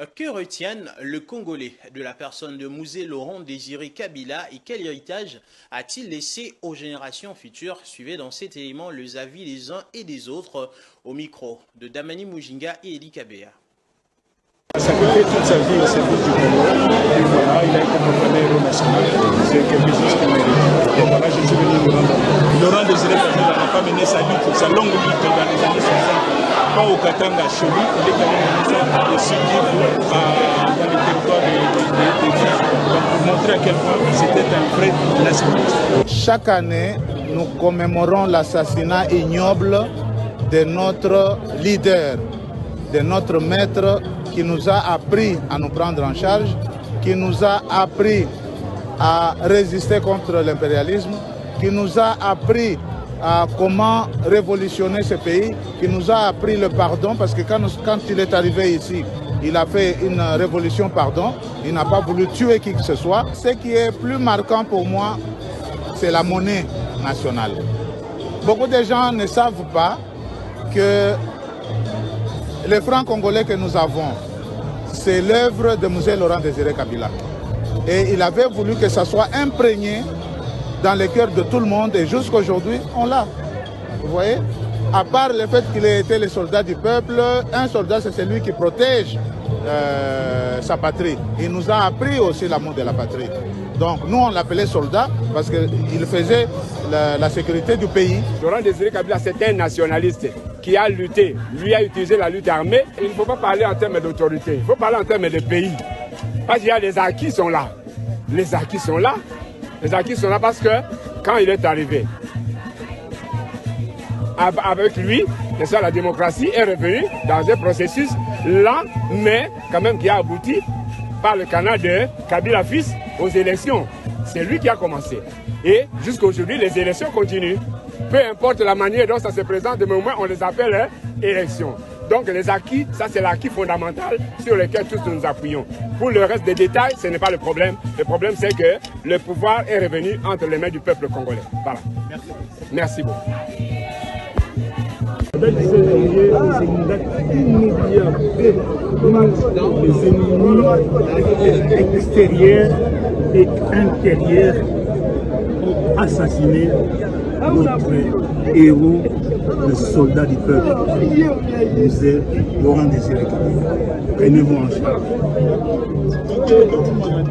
Que retiennent le Congolais de la personne de Mouzé Laurent Désiré Kabila et quel héritage a-t-il laissé aux générations futures? Suivez dans cet élément les avis des uns et des autres au micro de Damani Mujinga et Eli Kabea. Il a sacrifié toute sa vie au service du Congo et voilà, il a été proclamé héros national. C'est quelque chose qui mérite. Et voilà, je suis venu me rendre. Laurent Désiré Kabila n'a pas mené sa lutte, sa longue lutte dans les années 60. Pas au Katanga, chez lui, il est allé mener ça au sud dans les territoires de pour montrer à quel point c'était un vrai nationaliste. Chaque année, nous commémorons l'assassinat ignoble de notre leader, de notre maître qui nous a appris à nous prendre en charge, qui nous a appris à résister contre l'impérialisme, qui nous a appris à comment révolutionner ce pays, qui nous a appris le pardon, parce que quand il est arrivé ici, il a fait une révolution pardon, il n'a pas voulu tuer qui que ce soit. Ce qui est plus marquant pour moi, c'est la monnaie nationale. Beaucoup de gens ne savent pas que les francs congolais que nous avons, c'est l'œuvre de Mouzé Laurent Désiré Kabila. Et il avait voulu que ça soit imprégné dans les cœurs de tout le monde et jusqu'à aujourd'hui, on l'a. Vous voyez? À part le fait qu'il ait été le soldat du peuple, un soldat c'est celui qui protège sa patrie. Il nous a appris aussi l'amour de la patrie. Donc nous on l'appelait soldat parce qu'il faisait la sécurité du pays. Laurent Désiré Kabila c'est un nationaliste qui a lutté, lui a utilisé la lutte armée. Il ne faut pas parler en termes d'autorité, il faut parler en termes de pays. Parce qu'il y a les acquis sont là. Les acquis sont là. Les acquis sont là parce que quand il est arrivé, avec lui, la démocratie est revenue dans un processus lent, mais quand même qui a abouti par le canal de Kabila fils aux élections. C'est lui qui a commencé. Et jusqu'à aujourd'hui, les élections continuent. Peu importe la manière dont ça se présente, de moment, on les appelle élections. Donc les acquis, ça c'est l'acquis fondamental sur lequel tous nous appuyons. Pour le reste des détails, ce n'est pas le problème. Le problème c'est que le pouvoir est revenu entre les mains du peuple congolais. Voilà. Merci beaucoup. Les ennemis extérieurs et intérieurs ont assassiné notre héros, le soldat du peuple, Mouzé Laurent Désiré Kabila. Prenez-vous en charge.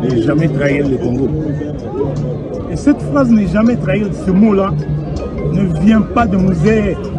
Ne jamais trahir le Congo. Et cette phrase, ne jamais trahir, ce mot-là, ne vient pas de Mouzé